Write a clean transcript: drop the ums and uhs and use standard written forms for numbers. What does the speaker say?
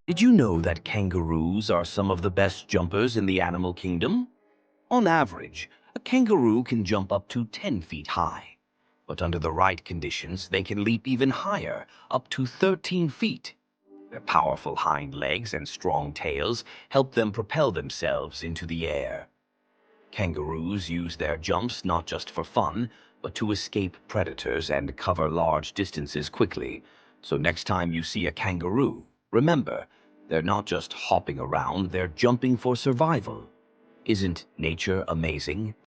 Did you know that kangaroos are some of the best jumpers in the animal kingdom? On average, a kangaroo can jump up to 10 feet high. But under the right conditions, they can leap even higher, up to 13 feet. Their powerful hind legs and strong tails help them propel themselves into the air. Kangaroos use their jumps not just for fun, but to escape predators and cover large distances quickly. So next time you see a kangaroo, remember, they're not just hopping around, they're jumping for survival. Isn't nature amazing?